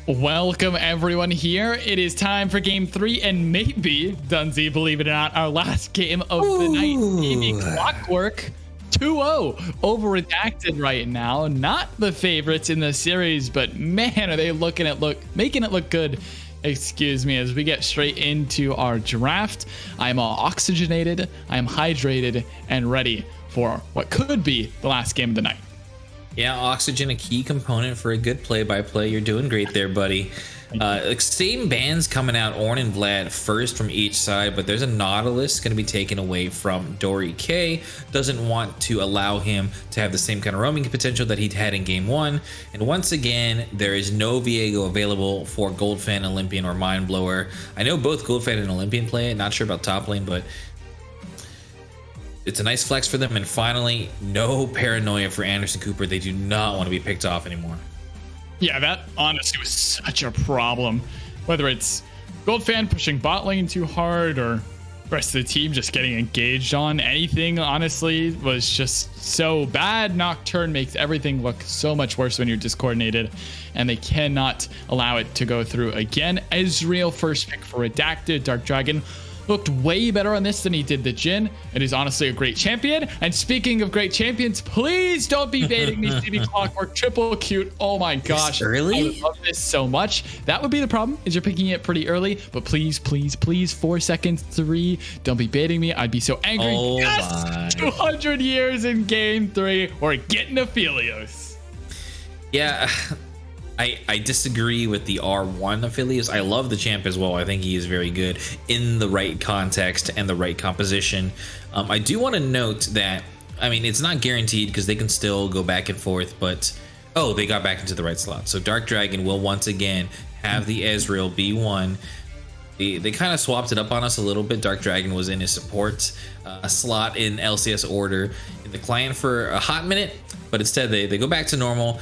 Welcome everyone here. It is time for game 3 and maybe, Dunsey, believe it or not, our last game of the night. Maybe Clockwork 2-0 over Redacted right now. Not the favorites in the series, but man, are they making it look good. Excuse me, as we get straight into our draft. I'm all oxygenated, I am hydrated, and ready for what could be the last game of the night. Yeah, oxygen, a key component for a good play-by-play. You're doing great there, buddy. Same bands coming out, Ornn and Vlad first from each side, but there's a Nautilus going to be taken away from Dory K. Doesn't want to allow him to have the same kind of roaming potential that he'd had in game 1. And once again, there is no Viego available for Goldfan, Olympian, or Mindblower. I know both Goldfan and Olympian play it. Not sure about top lane, but it's a nice flex for them. And finally, no paranoia for Anderson Cooper. They do not want to be picked off anymore. Yeah, that honestly was such a problem. Whether it's Goldfan pushing bot lane too hard or the rest of the team just getting engaged on anything, honestly, was just so bad. Nocturne makes everything look so much worse when you're discoordinated, and they cannot allow it to go through again. Ezreal, first pick for Redacted. Dark Dragon looked way better on this than he did the Jhin. It is honestly a great champion. And speaking of great champions, please don't be baiting me. CB Clockwork triple cute. Oh my gosh, early? I love this so much. That would be the problem, is you're picking it pretty early. But please, 4 seconds, 3. Don't be baiting me. I'd be so angry. Oh yes, my. 200 years in game 3. We're getting Aphelios. Yeah, I disagree with the R1 Aphelios. I love the champ as well. I think he is very good in the right context and the right composition. I do want to note that, I mean, it's not guaranteed because they can still go back and forth, but oh, they got back into the right slot. So Dark Dragon will once again have the Ezreal B1. They kind of swapped it up on us a little bit. Dark Dragon was in his support slot in LCS order in the client for a hot minute, but instead they go back to normal.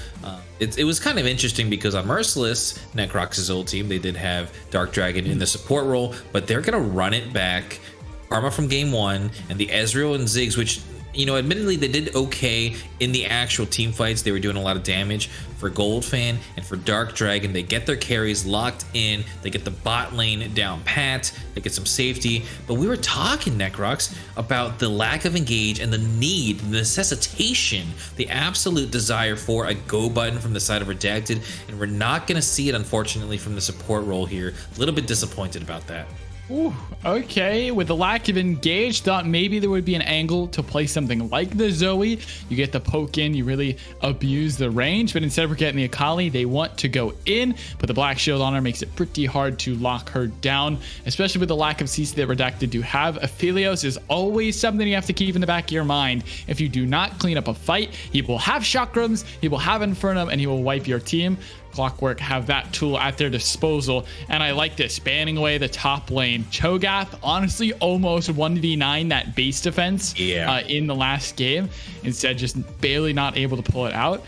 It was kind of interesting because on Merciless, Necrox's old team, they did have Dark Dragon in the support role, but they're going to run it back. Karma from game 1 and the Ezreal and Ziggs, which, you know, admittedly they did okay in the actual team fights. They were doing a lot of damage. For Goldfan and for Dark Dragon, they get their carries locked in. They get the bot lane down pat. They get some safety. But we were talking, Necrox, about the lack of engage and the need, the necessitation, the absolute desire for a go button from the side of Redacted. And we're not going to see it, unfortunately, from the support role here. A little bit disappointed about that. Ooh, okay, with the lack of engage, thought maybe there would be an angle to play something like the Zoe. You get the poke in, you really abuse the range, but instead we're getting the Akali. They want to go in, but the Black Shield on her makes it pretty hard to lock her down, especially with the lack of CC that Redacted do have. Aphelios is always something you have to keep in the back of your mind. If you do not clean up a fight, he will have chakrams, he will have Infernum, and he will wipe your team. Clockwork have that tool at their disposal, and I like this, banning away the top lane. Cho'Gath honestly almost 1v9 that base defense in the last game, instead just barely not able to pull it out.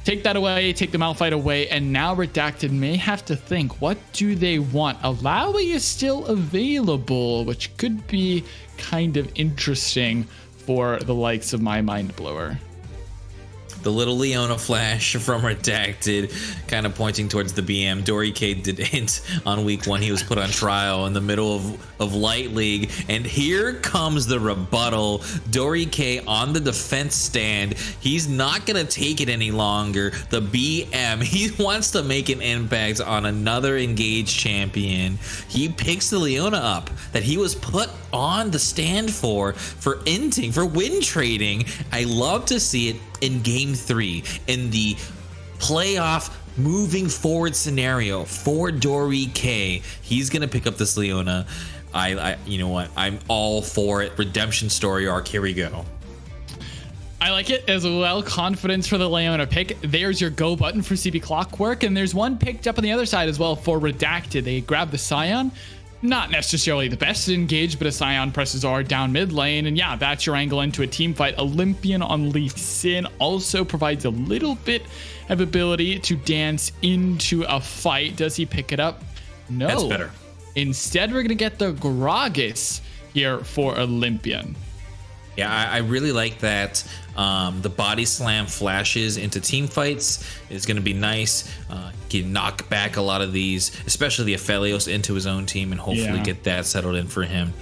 Take that away, take the Malphite away, and now Redacted may have to think, what do they want? Alawi is still available, which could be kind of interesting for the likes of my Mindblower. The little Leona flash from Redacted, kind of pointing towards the BM. Dory K did hint on week 1. He was put on trial in the middle of Light League. And here comes the rebuttal. Dory K on the defense stand. He's not going to take it any longer. The BM, he wants to make an impact on another engaged champion. He picks the Leona up that he was put on the stand for inting, for win trading. I love to see it in game 3 in the playoff moving forward scenario for Dory K. He's gonna pick up this Leona. I you know what, I'm all for it. Redemption story arc, here we go. I like it as well. Confidence for the Leona pick. There's your go button for CB Clockwork, and there's one picked up on the other side as well for Redacted. They grab the Scion. Not necessarily the best to engage, but a Scion presses R down mid lane, and yeah, that's your angle into a team fight. Olympian on Lee Sin also provides a little bit of ability to dance into a fight. Does he pick it up? No. That's better. Instead, we're going to get the Gragas here for Olympian. Yeah, I really like that. The body slam flashes into team fights is going to be nice. Can knock back a lot of these, especially the Aphelios, into his own team and hopefully get that settled in for him.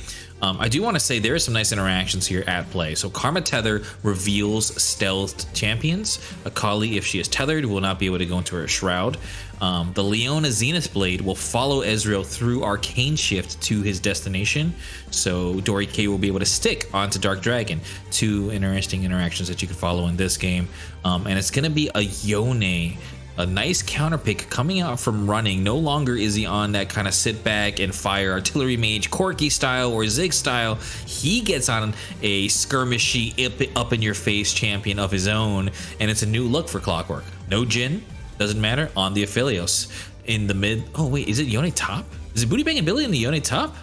I do want to say there are some nice interactions here at play. So Karma Tether reveals stealthed champions. Akali, if she is tethered, will not be able to go into her shroud. The Leona Zenith Blade will follow Ezreal through Arcane Shift to his destination. So Dory K will be able to stick onto Dark Dragon. Two interesting interactions that you can follow in this game. And it's going to be a Yone. A nice counter pick coming out from running. No longer is he on that kind of sit back and fire artillery mage Corki style or Zig style. He gets on a skirmishy up in your face champion of his own, and it's a new look for Clockwork. No Jhin, doesn't matter, on the Aphelios. In the mid, oh wait, is it Yone top? Is it Booty Banging Billy in the Yone top?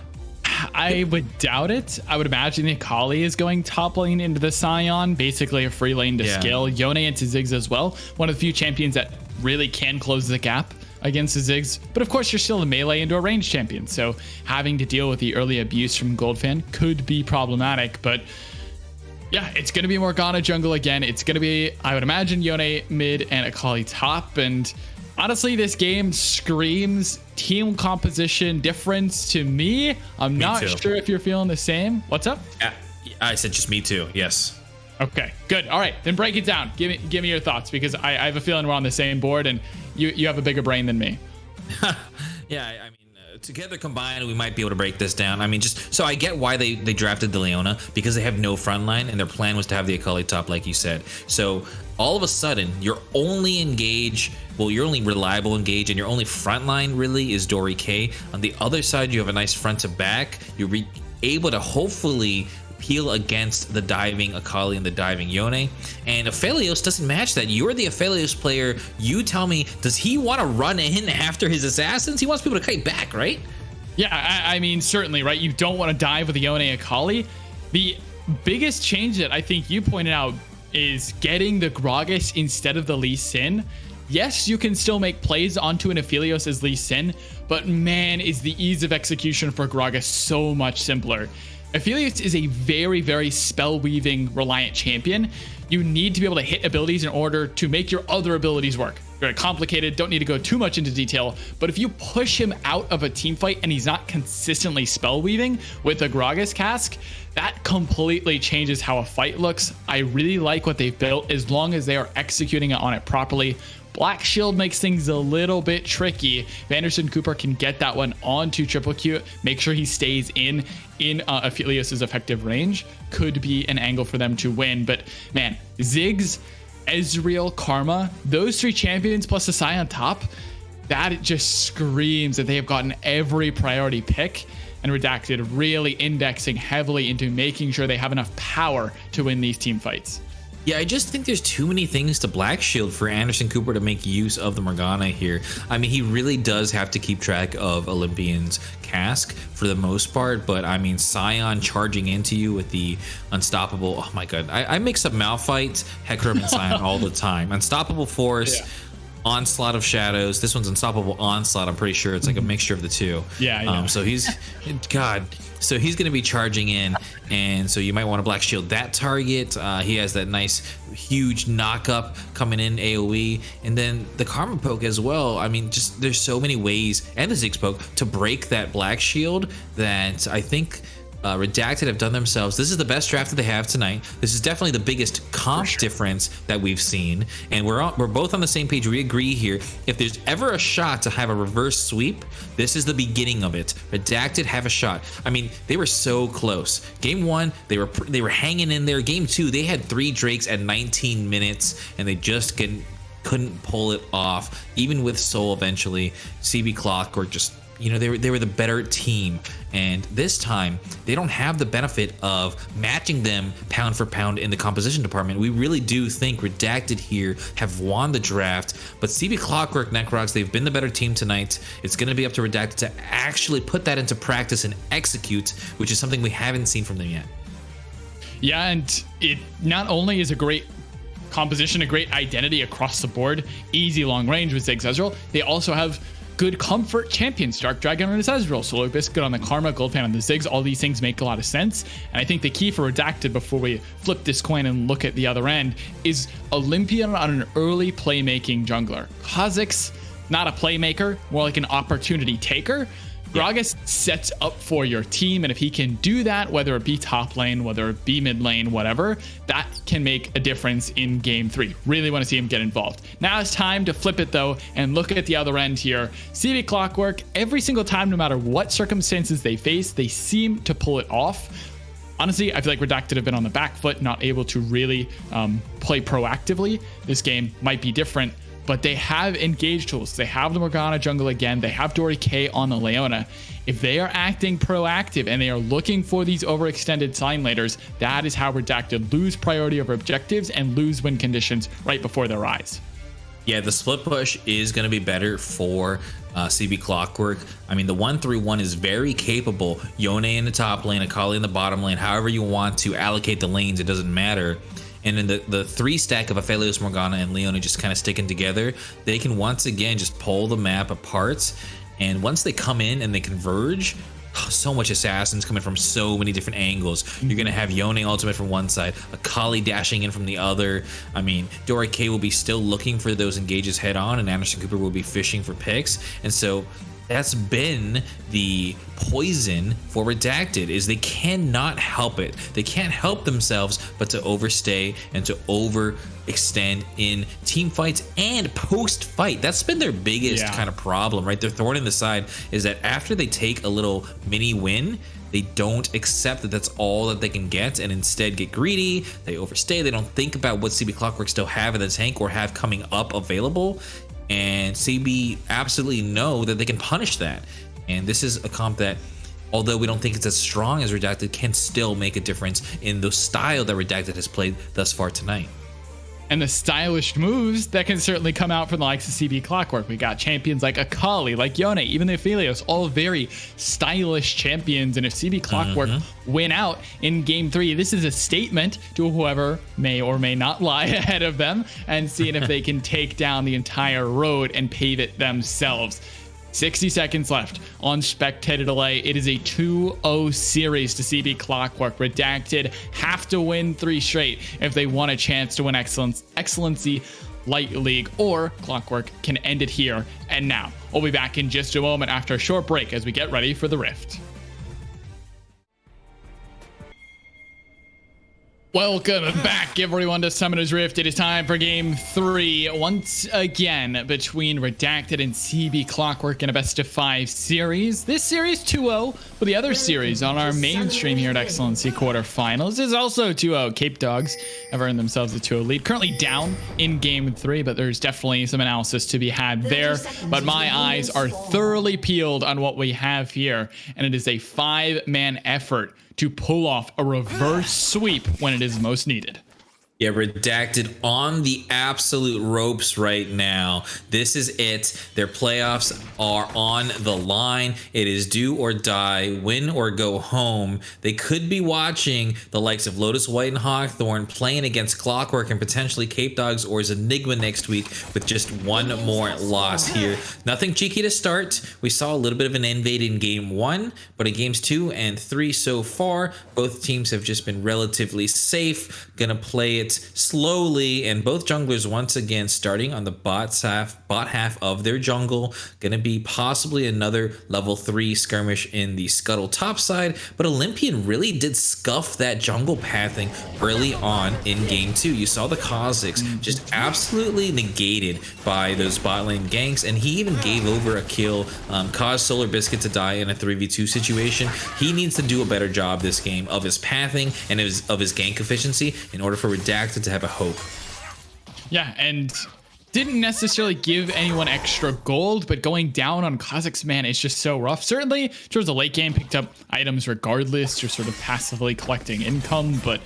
I would doubt it. I would imagine the Akali is going top lane into the Sion, basically a free lane to scale. Yone into Ziggs as well. One of the few champions that really can close the gap against the Ziggs. But of course, you're still a melee into a ranged champion, so having to deal with the early abuse from Goldfan could be problematic. But yeah, it's going to be Morgana jungle again. It's going to be, I would imagine, Yone mid and Akali top. And honestly, this game screams team composition difference to me. I'm not sure if you're feeling the same. What's up? I said just me too. Yes. Okay, good. All right, then break it down. Give me your thoughts, because I have a feeling we're on the same board, and you have a bigger brain than me. Yeah, I mean, together combined, we might be able to break this down. I mean, just so I get why they drafted the Leona, because they have no front line, and their plan was to have the Akali top, like you said. So all of a sudden, your only engage, well, your only reliable engage, and your only front line really is Dory K. On the other side, you have a nice front to back. You're able to hopefully peel against the diving Akali and the diving Yone. And Aphelios doesn't match that. You're the Aphelios player. You tell me, does he want to run in after his assassins? He wants people to kite back, right? Yeah, I mean, certainly, right? You don't want to dive with the Yone Akali. The biggest change that I think you pointed out is getting the Gragas instead of the Lee Sin. Yes, you can still make plays onto an Aphelios as Lee Sin, but man, is the ease of execution for Gragas so much simpler. Aphelios is a very, very spell weaving reliant champion. You need to be able to hit abilities in order to make your other abilities work. Very complicated, don't need to go too much into detail, but if you push him out of a team fight and he's not consistently spell weaving with a Gragas cask, that completely changes how a fight looks. I really like what they've built as long as they are executing on it properly. Black Shield makes things a little bit tricky. If Anderson Cooper can get that one onto Triple Q, make sure he stays in Aphelios' effective range, could be an angle for them to win. But man, Ziggs, Ezreal, Karma, those three champions plus the Sion top, that just screams that they have gotten every priority pick, and Redacted really indexing heavily into making sure they have enough power to win these team fights. Yeah, I just think there's too many things to Black Shield for Anderson Cooper to make use of the Morgana here. I mean, he really does have to keep track of Olympian's cask for the most part, but I mean, Sion charging into you with the Unstoppable, oh my god, I mix up Malphite, Hecarim, and Sion all the time. Unstoppable Force, Onslaught of Shadows. This one's Unstoppable Onslaught, I'm pretty sure it's like a mixture of the two. Yeah. So he's, god, so he's going to be charging in, and so you might want to Black Shield that target. He has that nice, huge knock-up coming in AoE, and then the Karma poke as well. I mean, just there's so many ways, and the Ziggs poke, to break that Black Shield that I think Redacted have done themselves. This is the best draft that they have tonight. This is definitely the biggest comp difference that we've seen, and we're both on the same page. We agree here. If there's ever a shot to have a reverse sweep, this is the beginning of it. Redacted have a shot. I mean, they were so close. Game 1, they were hanging in there. Game 2, they had 3 Drakes at 19 minutes, and they just couldn't pull it off. Even with Soul, eventually, CB Clockwork just, you know, they were the better team, and this time they don't have the benefit of matching them pound for pound in the composition department. We really do think Redacted here have won the draft, but CB Clockwork, Necrox, they've been the better team tonight. It's going to be up to Redacted to actually put that into practice and execute, which is something we haven't seen from them yet. Yeah, and it not only is a great composition, a great identity across the board, easy long range with Ziggs Ezreal, they also have good comfort champions. Dark Dragon on his Ezreal, Solar Biscuit on the Karma, Goldpan on the Ziggs. All these things make a lot of sense. And I think the key for Redacted, before we flip this coin and look at the other end, is Olympian on an early playmaking jungler. Kha'Zix, not a playmaker, more like an opportunity taker. Gragas sets up for your team, and if he can do that, whether it be top lane, whether it be mid lane, whatever, that can make a difference in game 3. Really want to see him get involved. Now it's time to flip it though and look at the other end here. CB Clockwork, every single time, no matter what circumstances they face, they seem to pull it off. Honestly, I feel like Redacted have been on the back foot, not able to really play proactively. This game might be different, but they have engaged tools. They have the Morgana jungle again. They have Dory K on the Leona. If they are acting proactive and they are looking for these overextended sign laters, that is how Redacted lose priority over objectives and lose win conditions right before their eyes. Yeah, the split push is going to be better for CB Clockwork. I mean, the 1-3-1 is very capable. Yone in the top lane, Akali in the bottom lane, however you want to allocate the lanes, it doesn't matter. And then the 3 stack of Aphelios, Morgana, and Leona just kind of sticking together, they can once again just pull the map apart. And once they come in and they converge, so much assassins coming from so many different angles. You're going to have Yone ultimate from one side, Akali dashing in from the other. I mean, Dory K will be still looking for those engages head on, and Anderson Cooper will be fishing for picks. And so that's been the poison for Redacted, is they cannot help it. They can't help themselves but to overstay and to overextend in team fights and post fight. That's been their biggest kind of problem, right? Their thorn in the side is that after they take a little mini win, they don't accept that that's all that they can get and instead get greedy. They overstay. They don't think about what CB Clockwork still have in the tank or have coming up available. And CB absolutely know that they can punish that. And this is a comp that, although we don't think it's as strong as Redacted, can still make a difference in the style that Redacted has played thus far tonight. And the stylish moves that can certainly come out from the likes of CB Clockwork. We got champions like Akali, like Yone, even the Aphelios, all very stylish champions. And if CB Clockwork win out in game 3, this is a statement to whoever may or may not lie ahead of them, and seeing if they can take down the entire road and pave it themselves. 60 seconds left on spectator delay. It is a 2-0 series to CB Clockwork. Redacted have to win 3 straight if they want a chance to win Excellency Light League, or Clockwork can end it here and now. We'll be back in just a moment after a short break as we get ready for the Rift. Welcome back, everyone, to Summoner's Rift. It is time for Game 3, once again, between Redacted and CB Clockwork in a best-of-5 series. This series 2-0, but the other series on our main stream here at Excellency Quarterfinals is also 2-0. Cape Dogs have earned themselves a 2-0 lead. Currently down in Game 3, but there's definitely some analysis to be had there. But my eyes are thoroughly peeled on what we have here, and it is a 5-man effort to pull off a reverse sweep when it is most needed. Yeah, Redacted on the absolute ropes right now. This is it. Their playoffs are on the line. It is do or die, win or go home. They could be watching the likes of Lotus White and Hawkthorn playing against Clockwork and potentially Cape Dogs or Enigma next week with just one more loss here. Nothing cheeky to start. We saw a little bit of an invade in game 1, but in games 2 and 3 so far, both teams have just been relatively safe. Gonna play it slowly, and both junglers once again starting on the bot half of their jungle. Gonna be possibly another level 3 skirmish in the Scuttle top side, but Olympian really did scuff that jungle pathing early on in game 2. You saw the Kha'Zix just absolutely negated by those bot lane ganks, and he even gave over a kill, caused Solar Biscuit to die in a 3v2 situation. He needs to do a better job this game of his pathing and of his gank efficiency in order for Redacted to have a hope. Yeah, and didn't necessarily give anyone extra gold, but going down on Kha'Zix, man, it's just so rough. Certainly towards the late game, picked up items regardless, just sort of passively collecting income, but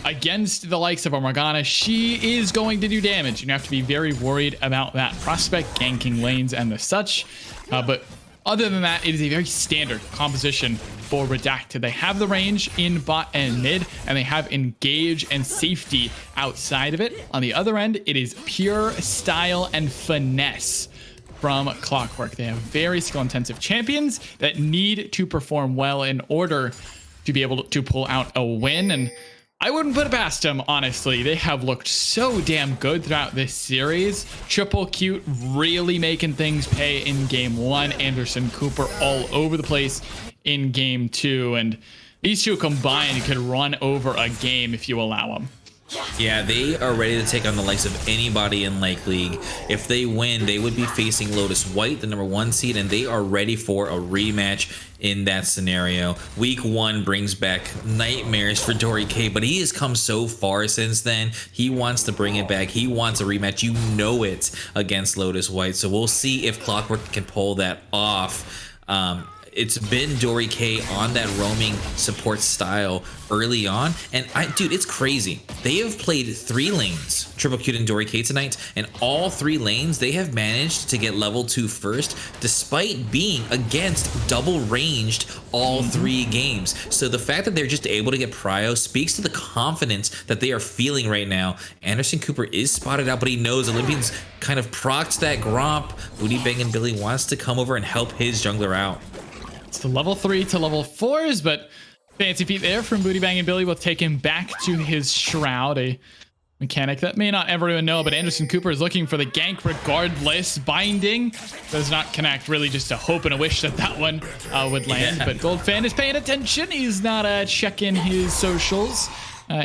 against the likes of a Morgana, she is going to do damage. You have to be very worried about that prospect, ganking lanes and the such, but other than that, it is a very standard composition for Redacted. They have the range in bot and mid, and they have engage and safety outside of it. On the other end, it is pure style and finesse. from Clockwork. They have very skill-intensive champions that need to perform well in order to be able to pull out a win, and I wouldn't put it past them, honestly. They have looked so damn good throughout this series. Triple Cute really making things pay in game 1. Anderson Cooper all over the place in game 2, and these two combined could run over a game if you allow them. Yeah, they are ready to take on the likes of anybody in Lake League. If they win, they would be facing Lotus White, the #1 seed, and they are ready for a rematch in that scenario. Week 1 brings back nightmares for Dory K, but he has come so far since then. He wants to bring it back. He wants a rematch. You know it, against Lotus White. So we'll see if Clockwork can pull that off. It's been Dory K on that roaming support style early on, and dude, it's crazy. They have played 3 lanes, Triple Cute and Dory K tonight, and all 3 lanes they have managed to get level 2 first, despite being against double ranged all 3 games. So the fact that they're just able to get prio speaks to the confidence that they are feeling right now. Anderson Cooper is spotted out, but he knows Olympians kind of procced that Gromp. Booty Bangin' Billy wants to come over and help his jungler out. It's the level 3 to level 4s, but fancy feat there from Booty Bangin' Billy will take him back to his Shroud, a mechanic that may not everyone know, but Anderson Cooper is looking for the gank regardless. Binding does not connect, really just a hope and a wish that that one would land, but Goldfan is paying attention. He's not checking his socials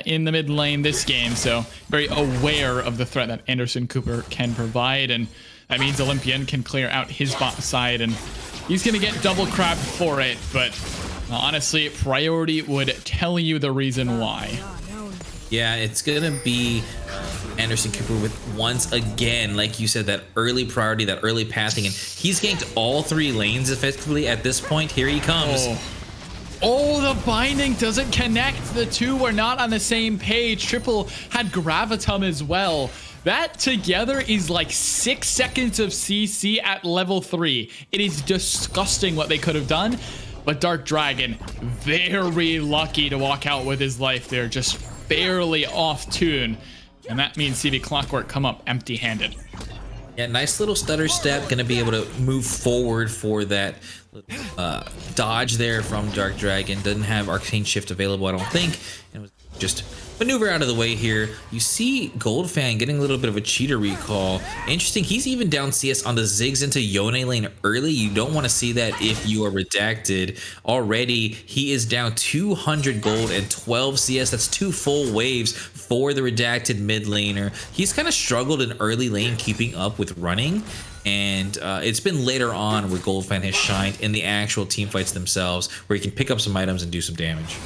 in the mid lane this game, so very aware of the threat that Anderson Cooper can provide, and that means Olympian can clear out his bot side, and he's going to get double crabbed for it, but honestly, priority would tell you the reason why. Yeah, it's going to be Anderson Cooper with, once again, like you said, that early priority, that early pathing, and he's ganked all 3 lanes effectively at this point. Here he comes. Oh, the binding doesn't connect. The two were not on the same page. Triple had Gravitum as well. That together is like 6 seconds of CC at level 3. It is disgusting what they could have done, but Dark Dragon very lucky to walk out with his life there, just barely off tune, and that means CB Clockwork come up empty-handed. Yeah, nice little stutter step, gonna be able to move forward for that dodge there from Dark Dragon. Doesn't have Arcane Shift available, I don't think, and it was just maneuver out of the way here. You see Goldfan getting a little bit of a cheater recall. Interesting, he's even down CS on the Ziggs into Yone lane early. You don't want to see that if you are Redacted. Already, he is down 200 gold and 12 CS. That's 2 full waves for the Redacted mid laner. He's kind of struggled in early lane keeping up with running, and it's been later on where Goldfan has shined in the actual team fights themselves, where he can pick up some items and do some damage.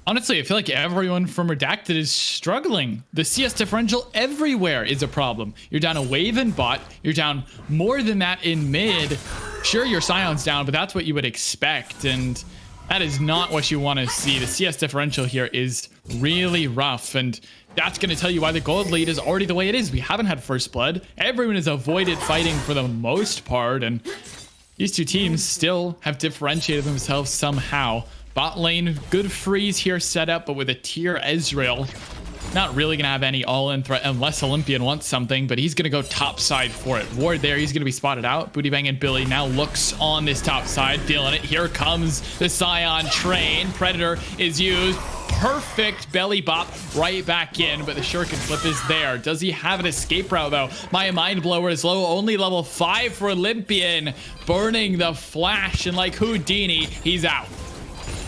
Honestly, I feel like everyone from Redacted is struggling. The CS differential everywhere is a problem. You're down a wave in bot. You're down more than that in mid. Sure, your Scion's down, but that's what you would expect, and that is not what you want to see. The CS differential here is really rough, and that's going to tell you why the gold lead is already the way it is. We haven't had first blood. Everyone has avoided fighting for the most part, and these two teams still have differentiated themselves somehow. Bot lane, good freeze here set up, but with a tier Ezreal, not really going to have any all-in threat unless Olympian wants something, but he's going to go top side for it. Ward there, he's going to be spotted out. Booty Bangin' Billy now looks on this top side, feeling it. Here comes the Scion train. Predator is used. Perfect belly bop right back in, but the shuriken flip is there. Does he have an escape route though? My mind blower is low, only level 5 for Olympian, burning the flash, and like Houdini, he's out.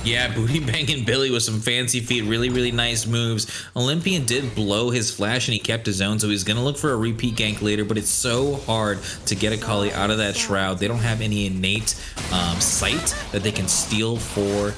Yeah, Booty Bangin' Billy with some fancy feet, really nice moves. Olympian did blow his flash and he kept his own, so he's gonna look for a repeat gank later, but it's so hard to get Akali out of that shroud. They don't have any innate sight that they can steal for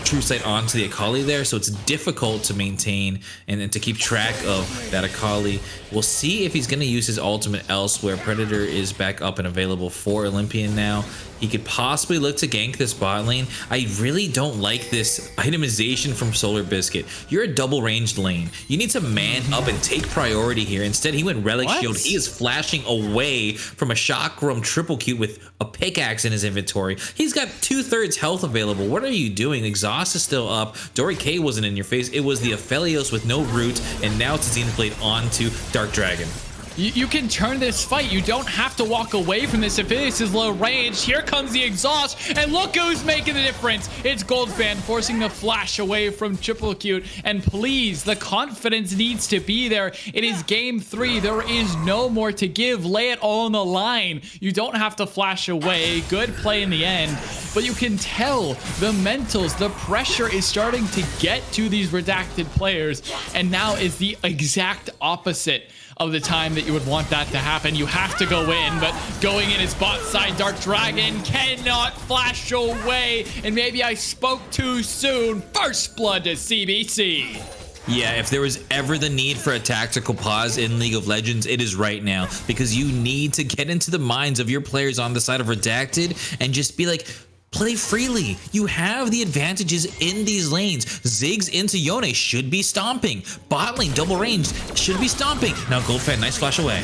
true sight onto the Akali there, so it's difficult to maintain and to keep track of that Akali. We'll see if he's going to use his ultimate elsewhere. Predator is back up and available for Olympian now. He could possibly look to gank this bot lane. I really don't like this itemization from Solar Biscuit. You're a double ranged lane. You need to man up and take priority here. Instead, he went Relic Shield. He is flashing away from a Chakram triple Q with a pickaxe in his inventory. He's got 2/3 health available. What are you doing? Exhaust is still up. Dory K wasn't in your face. It was the Aphelios with no root, and now it's Xenoblade onto Dark Dragon. You can turn this fight. You don't have to walk away from this. If this is low range, here comes the exhaust, and look who's making the difference. It's Goldfan forcing the flash away from Triple Cute, and please, the confidence needs to be there. It is game 3. There is no more to give. Lay it all on the line. You don't have to flash away. Good play in the end, but you can tell the mentals, the pressure is starting to get to these Redacted players, and now is the exact opposite of the time that you would want that to happen. You have to go in, but going in is bot side. Dark Dragon cannot flash away, and maybe I spoke too soon. First blood to CBC. Yeah, if there was ever the need for a tactical pause in League of Legends, it is right now, because you need to get into the minds of your players on the side of Redacted and just be like, play freely. You have the advantages in these lanes. Ziggs into Yone should be stomping. Bot lane double range should be stomping. Now Goldfan, nice flash away.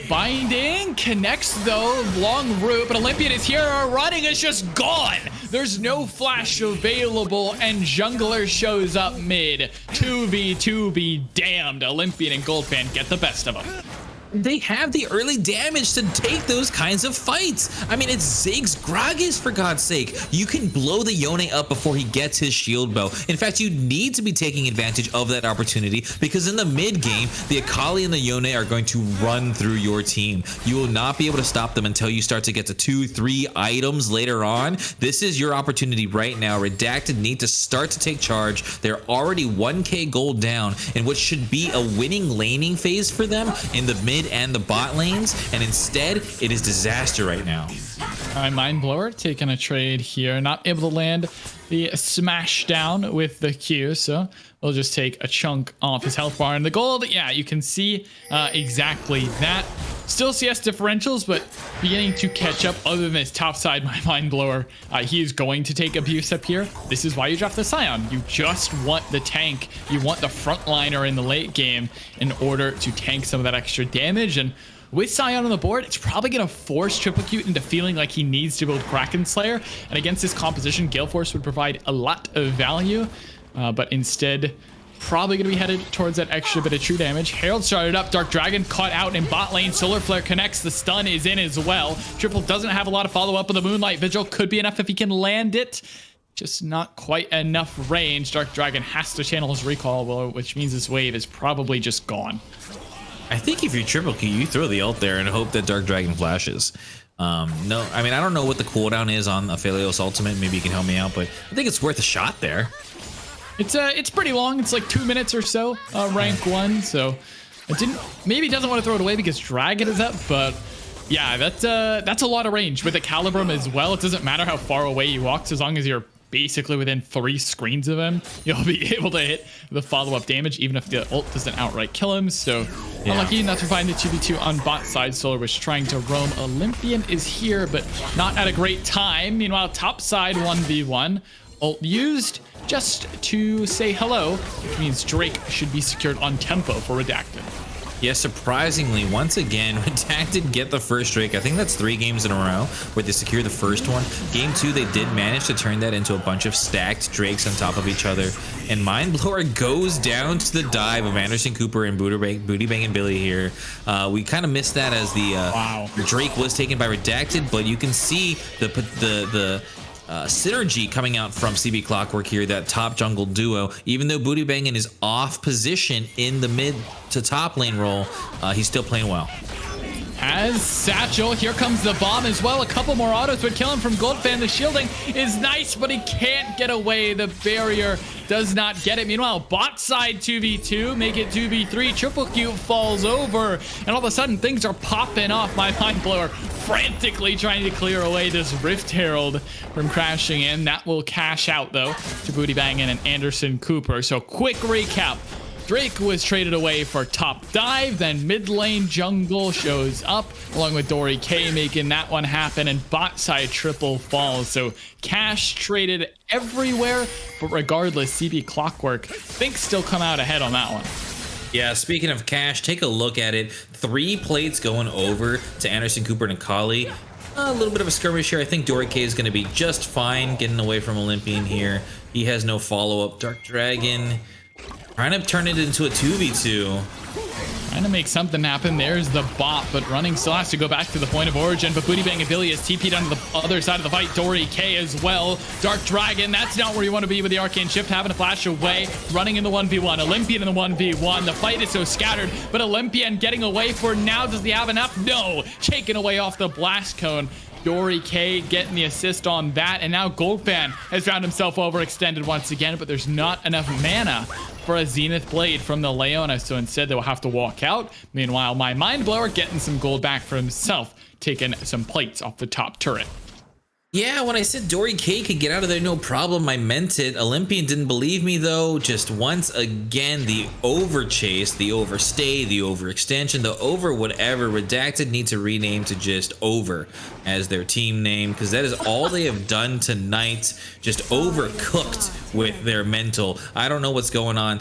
Binding connects though, long route, but Olympian is here. Our running is just gone. There's no flash available, and Jungler shows up mid. 2v2 be damned. Olympian and Goldfan get the best of them. They have the early damage to take those kinds of fights. I mean, it's Ziggs Gragas, for God's sake. You can blow the Yone up before he gets his shield bow. In fact, you need to be taking advantage of that opportunity, because in the mid game, the Akali and the Yone are going to run through your team. You will not be able to stop them until you start to get to 2-3 items later on. This is your opportunity right now. Redacted need to start to take charge. They're already 1k gold down in what should be a winning laning phase for them in the mid and the bot lanes, and instead it is disaster right now. All right, Mind Blower taking a trade here, not able to land the smash down with the Q, so we'll just take a chunk off his health bar. And the gold, yeah, you can see exactly that. Still CS differentials, but beginning to catch up. Other than this top side, my Mind Blower, he is going to take abuse up here. This is why you draft the Scion. You just want the tank. You want the frontliner in the late game in order to tank some of that extra damage. And with Scion on the board, it's probably going to force Triple Cute into feeling like he needs to build Kraken Slayer. And against this composition, Gale Force would provide a lot of value, but instead, probably going to be headed towards that extra bit of true damage. Herald started up. Dark Dragon caught out in bot lane. Solar Flare connects. The stun is in as well. Triple doesn't have a lot of follow-up, but the Moonlight Vigil could be enough if he can land it. Just not quite enough range. Dark Dragon has to channel his recall, which means this wave is probably just gone. I think if you're Triple Q, you throw the ult there and hope that Dark Dragon flashes. No, I mean, I don't know what the cooldown is on Aphelios Ultimate. Maybe you can help me out, but I think it's worth a shot there. It's pretty long. It's like 2 minutes or so, rank 1. So maybe doesn't want to throw it away because Dragon is up, but yeah, that's a lot of range with the Calibrum as well. It doesn't matter how far away you walk, so as long as you're basically within 3 screens of him, you'll be able to hit the follow-up damage, even if the ult doesn't outright kill him. So yeah, unlucky not to find the 2v2 on bot side. Solar was trying to roam. Olympian is here, but not at a great time. Meanwhile, top side 1v1. Ult used just to say hello, which means Drake should be secured on tempo for Redacted. Yeah, surprisingly, once again, Redacted get the first Drake. I think that's 3 games in a row where they secure the first one. Game 2, they did manage to turn that into a bunch of stacked Drakes on top of each other. And Mind Blower goes down to the dive of Anderson Cooper and Booty Bang and Billy here. We kind of missed that as the Drake was taken by Redacted, but you can see the synergy coming out from CB Clockwork here, that top jungle duo. Even though Booty Bangin is off position in the mid to top lane role, he's still playing well. As Satchel, here comes the bomb as well. A couple more autos would kill him from Goldfan. The shielding is nice, but he can't get away. The barrier does not get it. Meanwhile, bot side 2v2, make it 2v3. Triple Q falls over, and all of a sudden things are popping off. My Mind Blower frantically trying to clear away this Rift Herald from crashing in. That will cash out though to Booty Bangin and Anderson Cooper. So quick recap. Drake was traded away for top dive, then mid lane jungle shows up along with Dory K making that one happen, and bot side triple falls. So cash traded everywhere, but regardless, CB Clockwork thinks still come out ahead on that one. Yeah, speaking of cash, take a look at it. 3 plates going over to Anderson Cooper and Akali. A little bit of a skirmish here. I think Dory K is going to be just fine getting away from Olympian here. He has no follow-up. Dark Dragon trying to turn it into a 2v2. Trying to make something happen. There's the bot, but running still has to go back to the point of origin. But Booty Bang and Billy is TP'd onto the other side of the fight. Dory K as well. Dark Dragon, that's not where you want to be with the Arcane Shift. Having to flash away. Running in the 1v1. Olympian in the 1v1. The fight is so scattered, but Olympian getting away for now. Does he have enough? No. Taken away off the blast cone. Dory K getting the assist on that, and now Goldfan has found himself overextended once again, but there's not enough mana for a Zenith Blade from the Leona, so instead they'll have to walk out. Meanwhile, my Mind Blower getting some gold back for himself, taking some plates off the top turret. Yeah, when I said Dory K could get out of there no problem, I meant it. Olympian didn't believe me though. Just once again, the over chase, the overstay, the overextension, the over whatever. Redacted need to rename to just over as their team name, because that is all they have done tonight. Just overcooked with their mental. I don't know what's going on.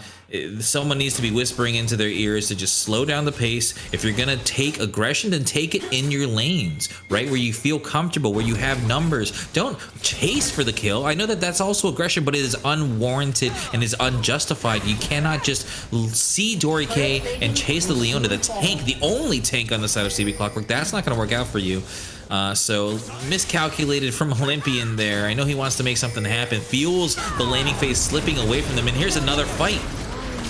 Someone needs to be whispering into their ears to just slow down the pace. If you're gonna take aggression, then take it in your lanes, right? Where you feel comfortable, where you have numbers. Don't chase for the kill. I know that that's also aggression, but it is unwarranted and is unjustified. You cannot just see Dory K and chase the Leona, the tank, the only tank on the side of CB Clockwork. That's not gonna work out for you. So miscalculated from Olympian there. I know he wants to make something happen. Feels the landing phase slipping away from them, and here's another fight.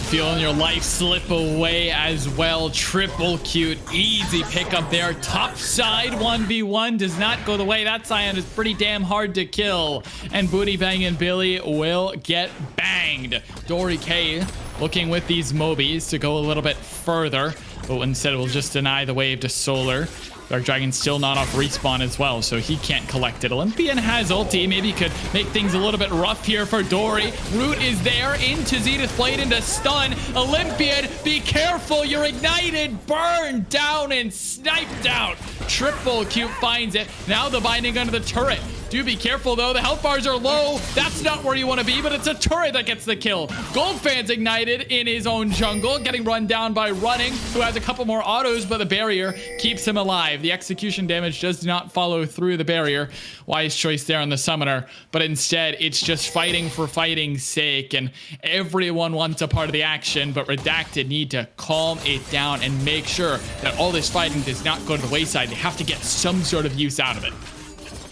Feeling your life slip away as well. Triple cute, easy pickup there. Top side 1v1 does not go the way. That Scion is pretty damn hard to kill. And Booty Bang and Billy will get banged. Dory K looking with these Mobies to go a little bit further, but instead will just deny the wave to Solar. Dark Dragon still not off respawn as well, so he can't collect it. Olympian has ulti. Maybe could make things a little bit rough here for Dory. Root is there into Zenith Blade into stun. Olympian, be careful. You're ignited. Burned down and sniped out. Triple Cute finds it. Now the binding under the turret. Do be careful though, the health bars are low. That's not where you want to be, but it's a turret that gets the kill. Goldfan's ignited in his own jungle, getting run down by Running, who has a couple more autos, but the barrier keeps him alive. The execution damage does not follow through the barrier. Wise choice there on the summoner, but instead it's just fighting for fighting's sake, and everyone wants a part of the action, but Redacted need to calm it down and make sure that all this fighting does not go to the wayside. They have to get some sort of use out of it.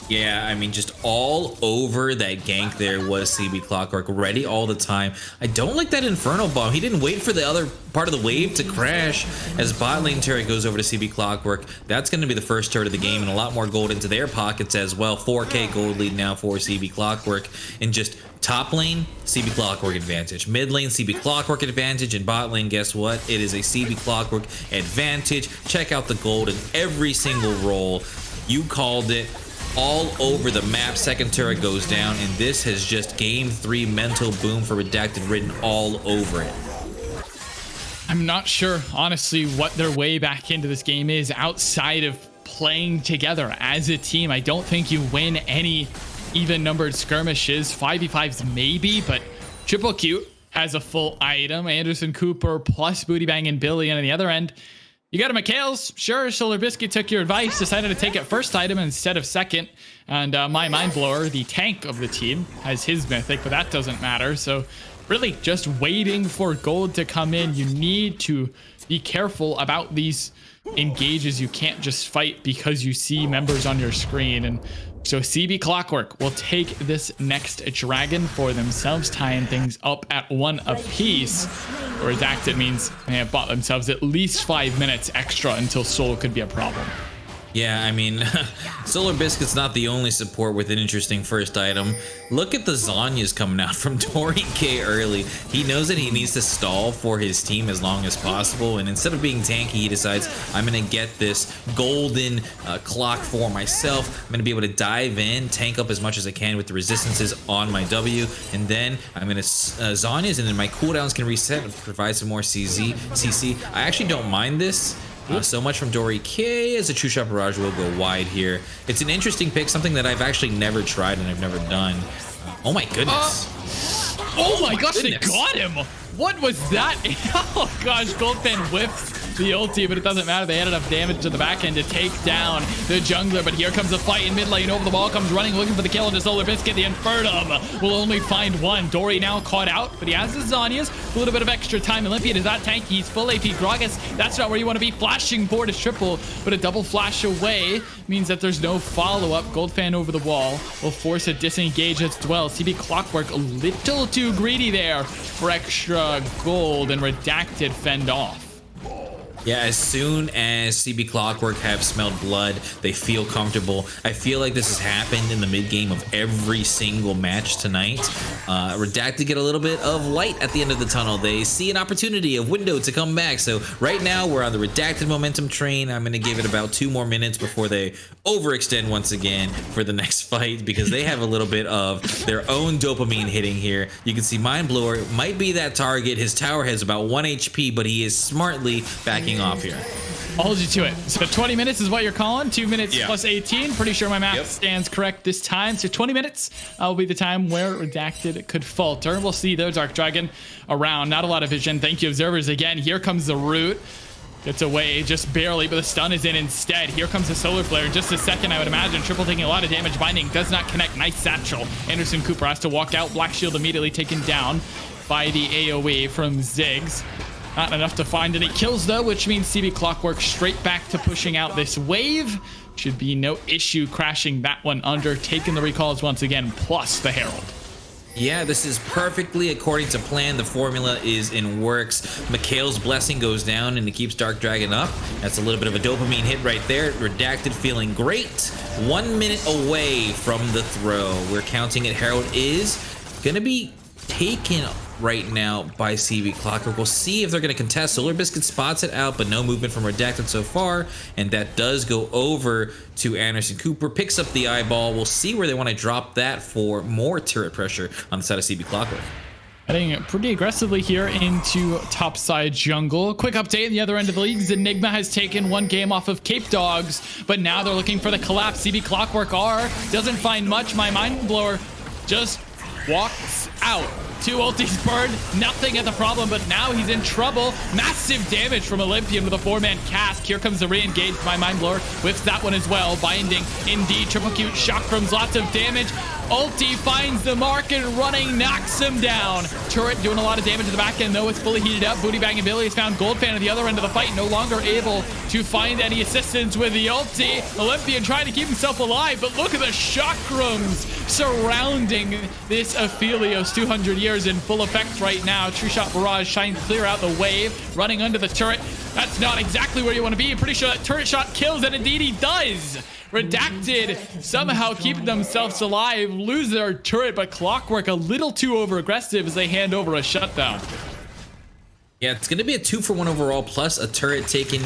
Yeah, I mean, just all over that gank there was CB Clockwork, ready all the time. I don't like that Inferno Bomb. He didn't wait for the other part of the wave to crash as bot lane turret goes over to CB Clockwork. That's going to be the first turret of the game and a lot more gold into their pockets as well. 4K gold lead now for CB Clockwork. And just top lane, CB Clockwork advantage. Mid lane, CB Clockwork advantage. And bot lane, guess what? It is a CB Clockwork advantage. Check out the gold in every single roll. You called it. All over the map, second turret goes down, and this has just game 3 mental boom for Redacted written all over it. I'm not sure, honestly, what their way back into this game is outside of playing together as a team. I don't think you win any even numbered skirmishes. 5v5s maybe, but Triple Cute has a full item. Anderson Cooper plus Booty Bang and Billy, and on the other end, you got a McHale's. Sure, Solar Biscuit took your advice, decided to take it first item instead of second. And my Mind Blower, the tank of the team, has his mythic, but that doesn't matter. So really just waiting for gold to come in. You need to be careful about these engages. You can't just fight because you see members on your screen. And so CB Clockwork will take this next dragon for themselves, tying things up at 1 apiece. Redacted means they have bought themselves at least 5 minutes extra until Soul could be a problem. Yeah, I mean, Solar Biscuit's not the only support with an interesting first item. Look at the Zhonya's coming out from Dory K early. He knows that he needs to stall for his team as long as possible, and instead of being tanky, he decides, I'm going to get this golden clock for myself. I'm going to be able to dive in, tank up as much as I can with the resistances on my W, and then I'm going to Zhonya's, and then my cooldowns can reset and provide some more CC. I actually don't mind this. So much from Dory K as a True Shot Barrage will go wide here. It's an interesting pick, something that I've actually never tried and I've never done. Oh my goodness. Oh my gosh, they got him. What was that? Oh gosh, Goldfan whiffs the ulti, but it doesn't matter. They had enough damage to the back end to take down the jungler, but here comes a fight in mid lane. Over the ball comes running, looking for the kill into Solar Biscuit. The Infernum will only find one. Dory now caught out, but he has his Zhonya's. A little bit of extra time. Olympian is not tanky. He's full AP. Gragas, that's not where you want to be. Flashing board is triple, but a double flash away means that there's no follow-up. Goldfan over the wall will force a disengage as well. CB Clockwork a little too greedy there for extra gold, and Redacted fend off. Yeah, as soon as CB Clockwork have smelled blood, they feel comfortable. I feel like this has happened in the mid game of every single match tonight. Redacted get a little bit of light at the end of the tunnel. They see an opportunity, a window to come back. So right now we're on the Redacted momentum train. I'm going to give it about 2 more minutes before they overextend once again for the next fight, because they have a little bit of their own dopamine hitting here. You can see Mind Blower might be that target. His tower has about 1 HP, but he is smartly backing off here. I'll hold you to it. So 20 minutes is what you're calling. 2 minutes plus 18. Pretty sure my math stands correct this time. So 20 minutes will be the time where Redacted could falter. We'll see though. Dark Dragon around. Not a lot of vision. Thank you, observers. Again, here comes the root. Gets away just barely, but the stun is in instead. Here comes the solar flare in just a second, I would imagine. Triple taking a lot of damage. Binding does not connect. Nice satchel. Anderson Cooper has to walk out. Black Shield immediately taken down by the AoE from Ziggs. Not enough to find any kills though, which means CB Clockwork straight back to pushing out this wave. Should be no issue crashing that one under. Taking the recalls once again, plus the Herald. Yeah, this is perfectly according to plan. The formula is in works. Mikhail's blessing goes down and it keeps Dark Dragon up. That's a little bit of a dopamine hit right there. Redacted feeling great. 1 minute away from the throw. We're counting it. Herald is gonna be taken right now by CB Clockwork. We'll see if they're going to contest. Solar Biscuit spots it out, but no movement from Redacted so far, and that does go over to Anderson Cooper. Picks up the eyeball. We'll see where they want to drop that for more turret pressure on the side of CB Clockwork. Heading pretty aggressively here into topside jungle. Quick update on the other end of the leagues. Enigma has taken 1 game off of Cape Dogs, but now they're looking for the collapse. CB Clockwork doesn't find much. My Mind Blower just walks out. 2 ultis burned, nothing at the problem, but now he's in trouble. Massive damage from Olympian with a 4-man cast. Here comes the re-engage by Mind Blower. Whips that one as well. Binding, indeed. Triple cute chakrams, lots of damage. Ulti finds the mark and running knocks him down. Turret doing a lot of damage at the back end, though. It's fully heated up. Booty Bang Billy has found Goldfan at the other end of the fight. No longer able to find any assistance with the ulti. Olympian trying to keep himself alive, but look at the chakrams surrounding this Aphelios. 200 years in full effect right now. True Shot Barrage shines clear out the wave. Running under the turret. That's not exactly where you want to be. Pretty sure that turret shot kills, and indeed he does. Redacted somehow keep themselves alive, lose their turret, but Clockwork a little too over aggressive as they hand over a shutdown. Yeah, it's going to be a 2-for-1 overall, plus a turret taken.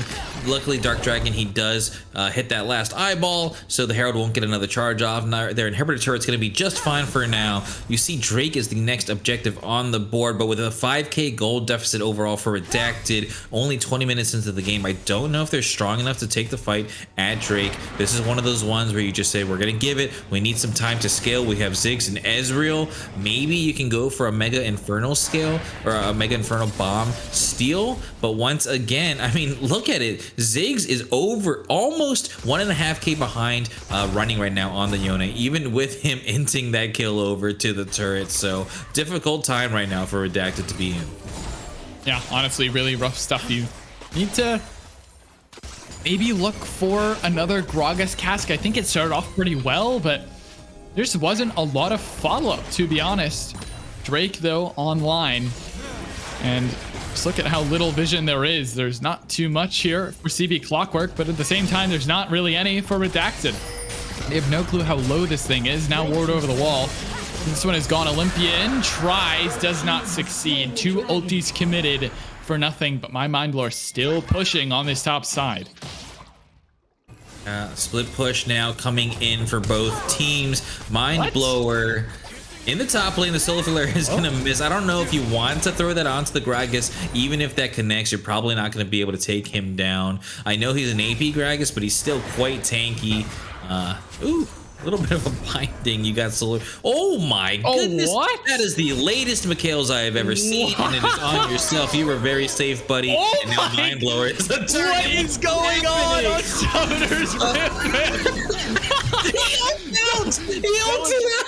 Luckily, Dark Dragon, he does hit that last eyeball, so the Herald won't get another charge off. Now, their inhibitor turret's going to be just fine for now. You see Drake is the next objective on the board, but with a 5k gold deficit overall for Redacted, only 20 minutes into the game, I don't know if they're strong enough to take the fight at Drake. This is one of those ones where you just say, we're going to give it. We need some time to scale. We have Ziggs and Ezreal. Maybe you can go for a Mega Infernal scale, or a Mega Infernal bomb steal, but once again, I mean, look at it. Ziggs is over almost 1.5k behind running right now on the Yone, even with him inting that kill over to the turret. So difficult time right now for Redacted to be in. Yeah, honestly, really rough stuff. You need to maybe look for another Gragas cask. I think it started off pretty well, but there just wasn't a lot of follow-up, to be honest. Drake, though, online, and just look at how little vision there is. There's not too much here for CB Clockwork, but at the same time, there's not really any for Redacted. They have no clue how low this thing is. Now ward over the wall. This one has gone. Olympian tries, does not succeed. 2 ultis committed for nothing, but my Mind Blower still pushing on this top side. Split push now coming in for both teams. Mind Blower in the top lane. The Solar Flare is going to miss. I don't know if you want to throw that onto the Gragas. Even if that connects, you're probably not going to be able to take him down. I know he's an AP Gragas, but he's still quite tanky. Ooh, A little bit of a binding. You got Solar. Oh my goodness! What? That is the latest Mikhails I have ever seen, and it is on yourself. You were very safe, buddy. Oh and now Mind Blower is a turn. What is going on Summoner's Rift? He ulted out.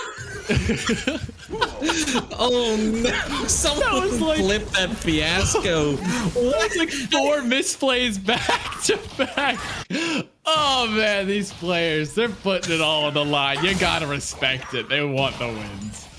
Oh no! Someone flipped that fiasco. That's like 4 misplays back to back. Oh man, these players, they're putting it all on the line. You gotta respect it. They want the wins.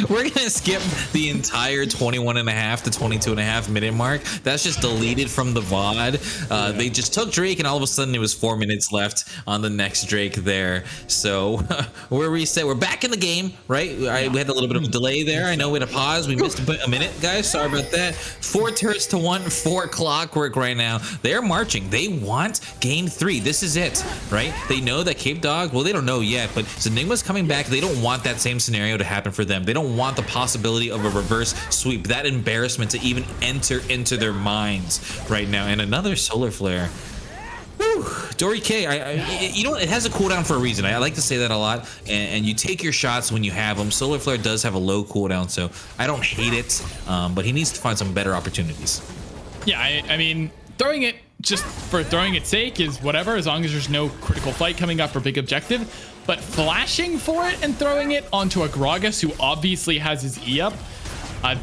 We're gonna skip the entire 21.5 to 22.5 minute mark. That's just deleted from the VOD. They just took Drake, and all of a sudden it was 4 minutes left on the next Drake there. So we're reset. We're back in the game, right? We had a little bit of a delay there. I know we had a pause. We missed a minute, guys. Sorry about that. 4 turrets to 1 for Clockwork right now. They're marching. They want game 3. This is it, right? They know that Cape Dog. Well, they don't know yet, but Enigma's coming back. They don't want that same scenario to happen for them. They don't want the possibility of a reverse sweep, that embarrassment to even enter into their minds right now. And another solar flare. Whew. Dory K, you know what? It has a cooldown for a reason. I like to say that a lot. And you take your shots when you have them. Solar flare does have a low cooldown, so I don't hate it. But he needs to find some better opportunities. Yeah, I mean, throwing it just for throwing its sake is whatever, as long as there's no critical fight coming up or big objective. But flashing for it and throwing it onto a Gragas who obviously has his E up,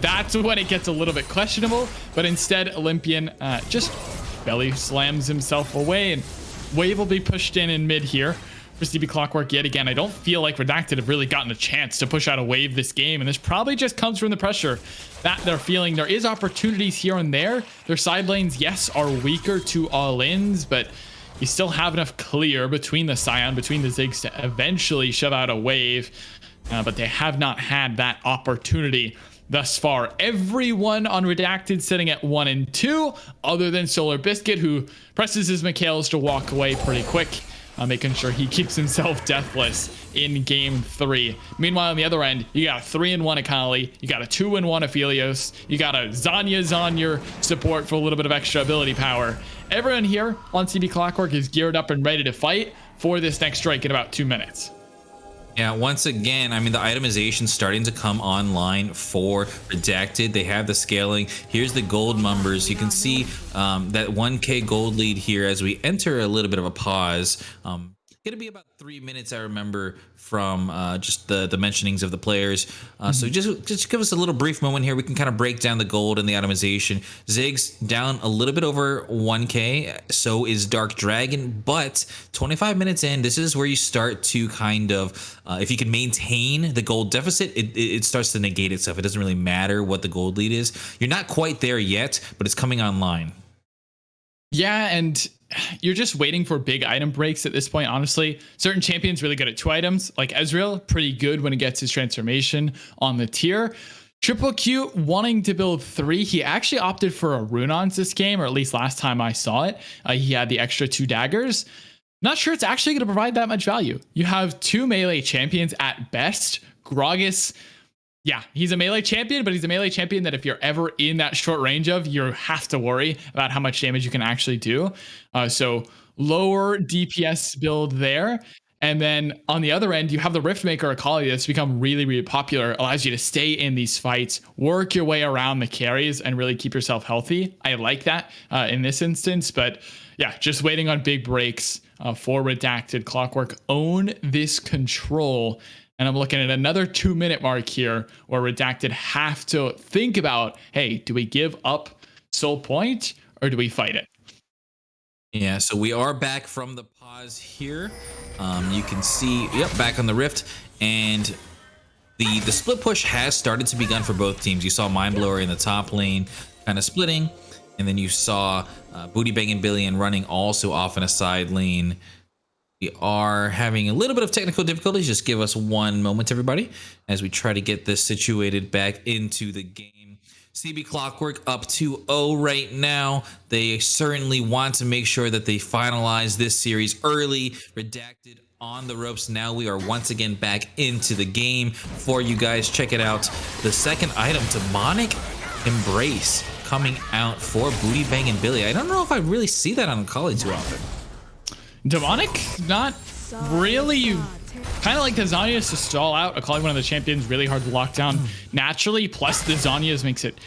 that's when it gets a little bit questionable. But instead, Olympian just belly slams himself away, and wave will be pushed in mid here for CB Clockwork yet again. I don't feel like Redacted have really gotten a chance to push out a wave this game, and this probably just comes from the pressure that they're feeling. There is opportunities here and there. Their side lanes, yes, are weaker to all-ins, but you still have enough clear between the Scion, between the Ziggs to eventually shove out a wave, but they have not had that opportunity thus far. Everyone on Redacted sitting at 1 and 2, other than Solar Biscuit, who presses his Mikhails to walk away pretty quick, making sure he keeps himself deathless in game 3. Meanwhile, on the other end, you got a 3-1 Akali, you got a 2-1 Aphelios, you got a Zanya's on your support for a little bit of extra ability power. Everyone here on CB Clockwork is geared up and ready to fight for this next strike in about 2 minutes. Yeah, once again, I mean, the itemization starting to come online for Redacted. They have the scaling. Here's the gold numbers. You can see that 1K gold lead here as we enter a little bit of a pause. Gonna be about 3 minutes, I remember, from just the mentionings of the players. So just give us a little brief moment here. We can kind of break down the gold and the itemization. Ziggs down a little bit over 1K. So is Dark Dragon. But 25 minutes in, this is where you start to kind of, if you can maintain the gold deficit, it starts to negate itself. It doesn't really matter what the gold lead is. You're not quite there yet, but it's coming online. Yeah, and you're just waiting for big item breaks at this point, honestly. Certain champions really good at 2 items, like Ezreal, pretty good when he gets his transformation on the tier. Triple Q wanting to build 3. He actually opted for a Runons this game, or at least last time I saw it. He had the extra 2 daggers. Not sure it's actually going to provide that much value. You have 2 melee champions at best. Gragas, yeah, he's a melee champion, but he's a melee champion that if you're ever in that short range of, you have to worry about how much damage you can actually do. So lower DPS build there. And then on the other end, you have the Riftmaker Akali that's become really, really popular. Allows you to stay in these fights, work your way around the carries, and really keep yourself healthy. I like that in this instance. But yeah, just waiting on big breaks for Redacted. Clockwork own this control. And I'm looking at another 2 minute mark here where Redacted have to think about, hey, do we give up Soul Point or do we fight it? Yeah, so we are back from the pause here. You can see, yep, back on the Rift. And the split push has started to begun for both teams. You saw Mind Blower in the top lane kind of splitting. And then you saw Booty Banging Billion running also off in a side lane. We are having a little bit of technical difficulties. Just give us 1 moment, everybody, as we try to get this situated back into the game. CB Clockwork up 2-0 right now. They certainly want to make sure that they finalize this series early. Redacted on the ropes. Now we are once again back into the game for you guys. Check it out. The second item, Demonic Embrace, coming out for Booty Banging Billy. I don't know if I really see that on Akali too often. Demonic, not really kind of like the Zanyas to stall out. Akali, one of the champions, really hard to lock down naturally. Plus the Zanyas makes it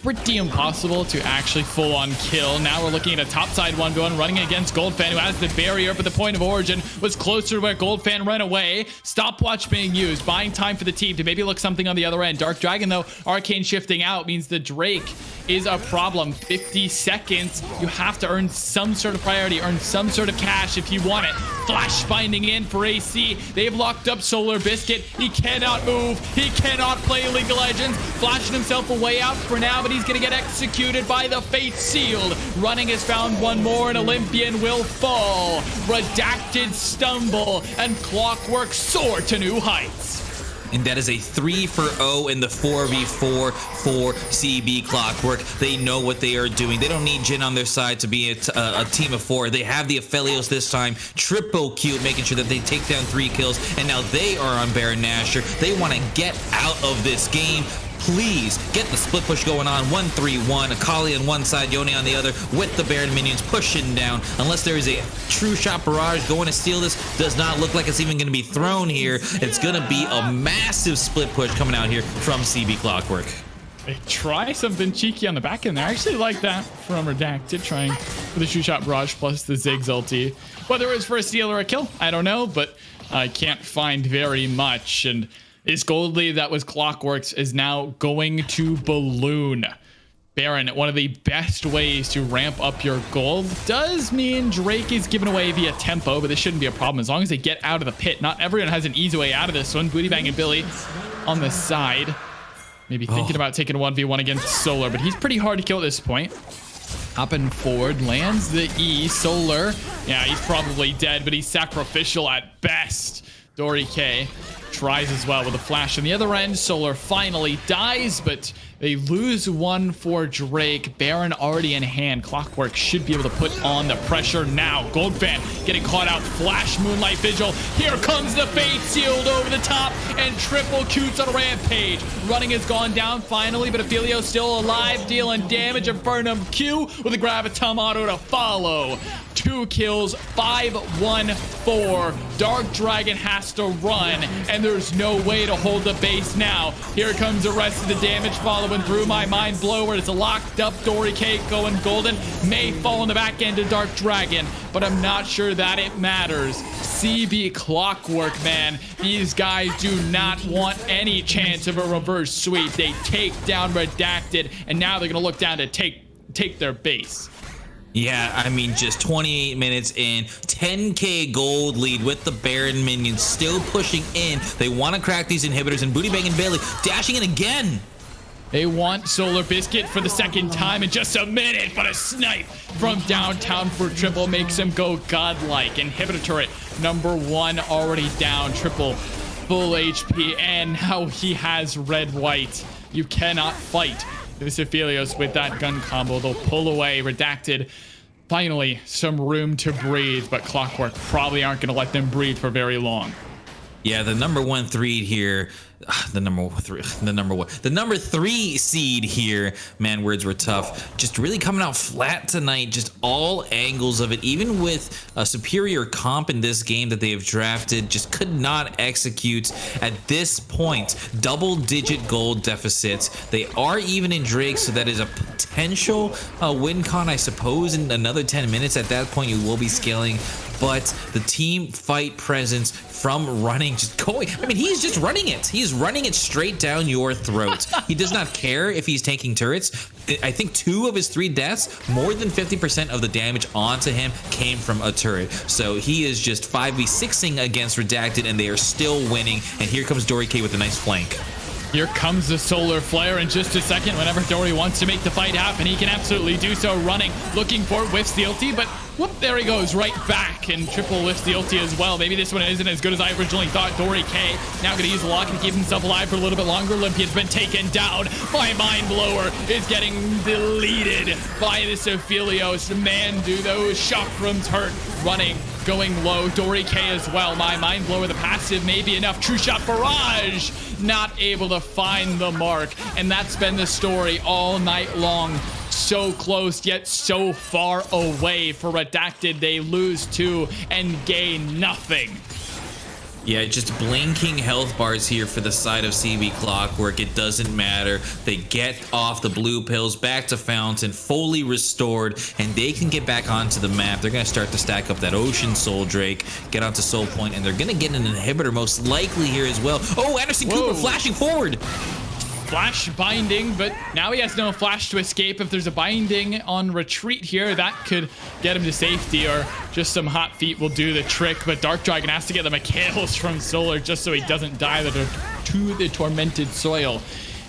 pretty impossible to actually full-on kill. Now we're looking at a topside 1v1 running against Goldfan, who has the barrier, but the point of origin was closer to where Goldfan ran away. Stopwatch being used, buying time for the team to maybe look something on the other end. Dark Dragon, though, Arcane shifting out means the Drake is a problem. 50 seconds. You have to earn some sort of priority, earn some sort of cash if you want it. Flash binding in for AC. They've locked up Solar Biscuit. He cannot move. He cannot play League of Legends. Flashing himself a way out for now, but he's going to get executed by the Fate Sealed. Running has found one more, and Olympian will fall. Redacted stumble, and Clockwork soar to new heights. And that is a 3-for-0 in the 4v4 for CB Clockwork. They know what they are doing. They don't need Jin on their side to be a team of 4. They have the Aphelios this time. Triple Q, making sure that they take down 3 kills. And now they are on Baron Nashor. They want to get out of this game. Please get the split push going on. 1-3-1. Akali on one side, Yone on the other, with the Baron minions pushing down. Unless there is a true shot barrage going to steal this, does not look like it's even going to be thrown here. It's going to be a massive split push coming out here from CB Clockwork. They try something cheeky on the back end there. I actually like that from Redacted, trying for the true shot barrage plus the Ziggs ulti. Whether it was for a steal or a kill, I don't know, but I can't find very much. And this gold lead that was Clockwork's is now going to balloon. Baron, one of the best ways to ramp up your gold, does mean Drake is given away via tempo, but this shouldn't be a problem as long as they get out of the pit. Not everyone has an easy way out of this one. Booty Bang and Billy on the side. Maybe thinking about taking a 1v1 against Solar, but he's pretty hard to kill at this point. Hopping forward, lands the E. Solar, yeah, he's probably dead, but he's sacrificial at best. Dory K tries as well with a flash on the other end. Solar finally dies, but they lose one for Drake. Baron already in hand. Clockwork should be able to put on the pressure now. Goldfan getting caught out. Flash, Moonlight Vigil. Here comes the Fate Sealed over the top, and triple Q's on a rampage. Running has gone down finally, but Aphelios still alive, dealing damage. Infernum Q with a Gravitum auto to follow. 2 kills, 5-1-4. Dark Dragon has to run, and there's no way to hold the base now. Here comes the rest of the damage following through. My mind blower. It's a locked up Dory K going golden. May fall on the back end of Dark Dragon, but I'm not sure that it matters. CB Clockwork, man. These guys do not want any chance of a reverse sweep. They take down Redacted, and now they're going to look down to take their base. Yeah, I mean, just 28 minutes in, 10k gold lead with the Baron minions still pushing in. They want to crack these inhibitors, and Booty Bang and Bailey dashing in again. They want Solar Biscuit for the second time in just a minute, but a snipe from downtown for triple makes him go godlike. Inhibitor turret number 1 already down. Triple full HP, and now he has red-white. You cannot fight this Aphelios with that gun combo. They'll pull away. Redacted. Finally, some room to breathe, but Clockwork probably aren't going to let them breathe for very long. Yeah, the number 1 3 here, the number 3 seed here, man, words were tough. Just really coming out flat tonight, just all angles of it, even with a superior comp in this game that they have drafted, just could not execute at this point. Double-digit gold deficits. They are even in Drake, so that is a potential win con, I suppose, in another 10 minutes. At that point, you will be scaling, but the team fight presence from running, just going, I mean, he's just running it. He's running it straight down your throat. He does not care if he's tanking turrets. I think 2 of his 3 deaths, more than 50% of the damage onto him came from a turret. So he is just 5v6ing against Redacted, and they are still winning. And here comes Dory K with a nice flank. Here comes the Solar Flare in just a second. Whenever Dory wants to make the fight happen, he can absolutely do so. Running, looking for whiffs the ulti, but whoop, there he goes, right back, and triple whiffs the ulti as well. Maybe this one isn't as good as I originally thought. Dory K now going to use the lock and keep himself alive for a little bit longer. Olympian's been taken down. My mind blower is getting deleted by this Aphelios. Man, do those chakrams hurt. Running, going low. Dory K as well. My mind blower, the passive may be enough. True shot barrage, not able to find the mark, and that's been the story all night long. so close yet so far away for Redacted. They lose 2 and gain nothing. Yeah, just blinking health bars here for the side of CB Clockwork. It doesn't matter. They get off the blue pills, back to Fountain, fully restored, and they can get back onto the map. They're going to start to stack up that Ocean Soul Drake, get onto Soul Point, and they're going to get an inhibitor most likely here as well. Oh, Anderson Cooper flashing forward. Flash binding, but now he has no flash to escape. If there's a binding on retreat here, that could get him to safety, or just some hot feet will do the trick. But Dark Dragon has to get the Michaels from Solar just so he doesn't die to the tormented soil.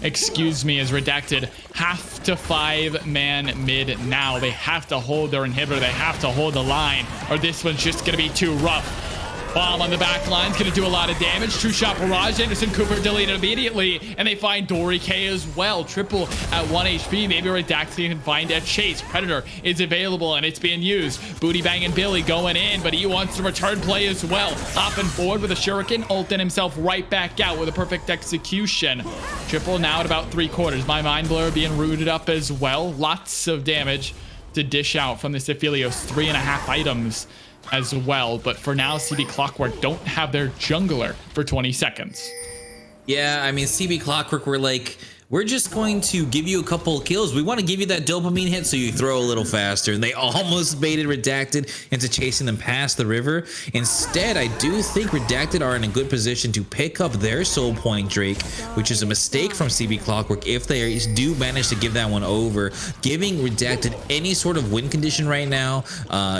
Excuse me, as Redacted have to 5-man mid now. They have to hold their inhibitor. They have to hold the line, or this one's just going to be too rough. Bomb on the back line's gonna do a lot of damage. True shot barrage. Anderson Cooper deleted immediately, and they find Dory K as well. Triple at 1 HP. Maybe Redacted can find a chase. Predator is available and it's being used. Booty banging Billy going in, but he wants to return play as well. Hopping forward with a shuriken, ulting himself right back out with a perfect execution. Triple now at about 3/4. My mind blower being rooted up as well. Lots of damage to dish out from this Aphelios. 3.5 items as well, but for now CB Clockwork don't have their jungler for 20 seconds. Yeah, I mean, CB Clockwork were like, we're just going to give you a couple of kills. We want to give you that dopamine hit so you throw a little faster. And they almost baited Redacted into chasing them past the river. Instead, I do think Redacted are in a good position to pick up their Soul Point Drake, which is a mistake from CB Clockwork if they do manage to give that one over. Giving Redacted any sort of win condition right now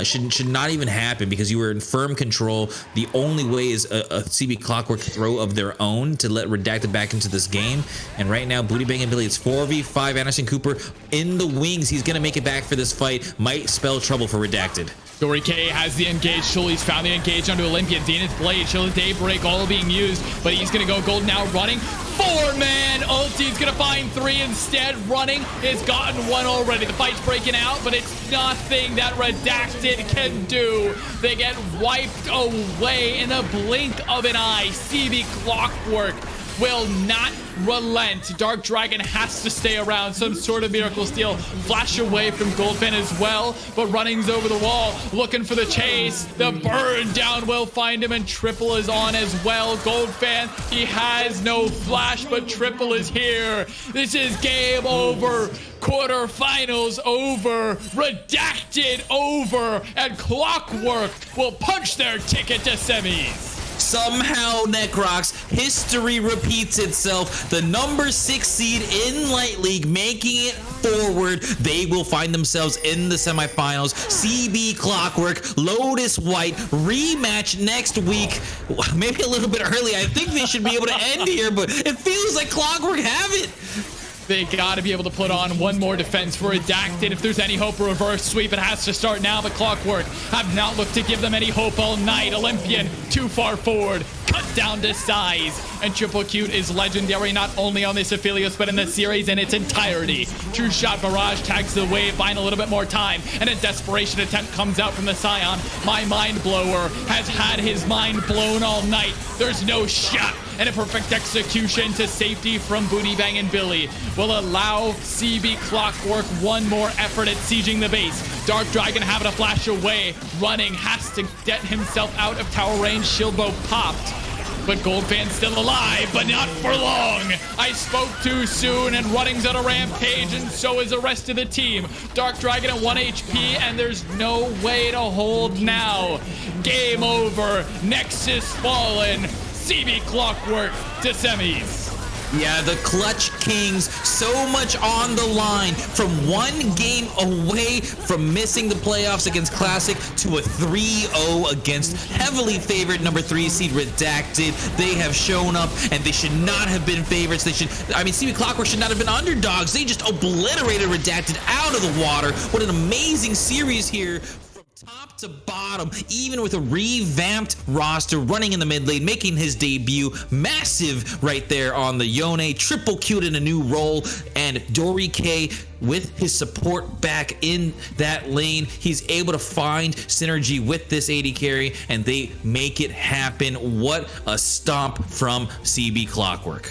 should not even happen, because you were in firm control. The only way is a CB Clockwork throw of their own to let Redacted back into this game. And right now, Booty Bang and Billy, it's 4v5. Anderson Cooper in the wings. He's going to make it back for this fight. Might spell trouble for Redacted. Dory K has the engage. He's found the engage onto Olympian. Zenith Blade, Chill of Daybreak, all being used, but he's going to go gold now running. 4-man ulti's going to find 3 instead. Running has gotten 1 already. The fight's breaking out, but it's nothing that Redacted can do. They get wiped away in a blink of an eye. CB Clockwork will not relent. Dark Dragon has to stay around. Some sort of miracle steal. Flash away from Goldfan as well, but running's over the wall, looking for the chase. The burn down will find him, and Triple is on as well. Goldfan, he has no flash, but Triple is here. This is game over. Quarterfinals over. Redacted over, and Clockwork will punch their ticket to semis. Somehow, Necrox, history repeats itself. The number 6 seed in Light League making it forward. They will find themselves in the semifinals. CB Clockwork, Lotus White, rematch next week. Maybe a little bit early. I think they should be able to end here, but it feels like Clockwork have it. They got to be able to put on one more defense for Redacted. If there's any hope, reverse sweep, it has to start now. But Clockwork have not looked to give them any hope all night. Olympian, too far forward, cut down to size. And Triple Cute is legendary, not only on this Aphelios, but in the series in its entirety. True shot barrage tags the wave, buying a little bit more time. And a desperation attempt comes out from the Scion. My mind blower has had his mind blown all night. There's no shot. And a perfect execution to safety from Booty Bang and Billy will allow CB Clockwork one more effort at sieging the base. Dark Dragon having a flash away. Running has to get himself out of tower range. Shieldbow popped. But Goldfan's still alive, but not for long. I spoke too soon, and Running's on a rampage, and so is the rest of the team. Dark Dragon at 1 HP, and there's no way to hold now. Game over. Nexus fallen. CB Clockwork to semis. Yeah, the Clutch Kings, so much on the line. From one game away from missing the playoffs against Classic to a 3-0 against heavily favored number 3 seed Redacted. They have shown up, and they should not have been favorites. CB Clockwork should not have been underdogs. They just obliterated Redacted out of the water. What an amazing series here. Top to bottom, even with a revamped roster, Running in the mid lane, making his debut. Massive right there on the Yone. Triple Cute in a new role, and Dory K with his support back in that lane. He's able to find synergy with this AD carry, and they make it happen. What a stomp from CB Clockwork.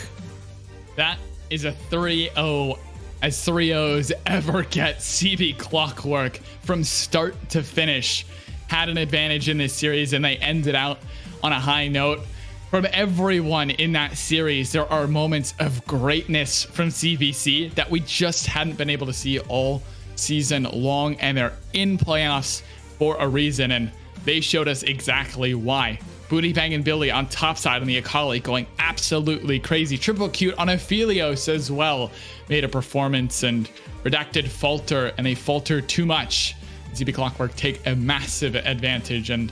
That is a 3-0 as 3-0s ever get. CB Clockwork from start to finish had an advantage in this series, and they ended out on a high note. From everyone in that series, there are moments of greatness from CBC that we just hadn't been able to see all season long, and they're in playoffs for a reason, and they showed us exactly why. Booty Bangin' Billy on top side on the Akali going absolutely crazy. Triple Cute on Aphelios as well made a performance, and Redacted falter, and they falter too much. CB Clockwork take a massive advantage, and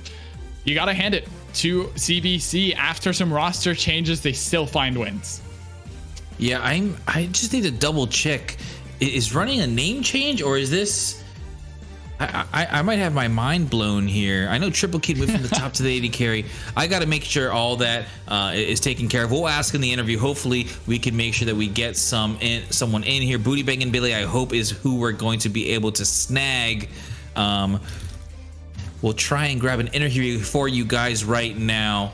you gotta hand it to CBC. After some roster changes, they still find wins. Yeah, I just need to double check. Is running a name change, or is this... I might have my mind blown here. I know Triple Kid went from the top to the 80 carry. I got to make sure all that is taken care of. We'll ask in the interview. Hopefully, we can make sure that we get someone in here. Booty Bangin' Billy, I hope, is who we're going to be able to snag. We'll try and grab an interview for you guys right now.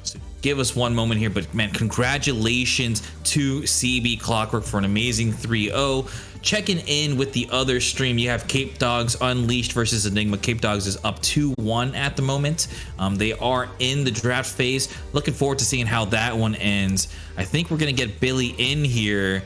So give us one moment here. But, man, congratulations to CB Clockwork for an amazing 3-0. Checking in with the other stream, you have Cape Dogs Unleashed versus Enigma. Cape Dogs is up 2-1 at the moment. They are in the draft phase. Looking forward to seeing how that one ends. I think we're going to get Billy in here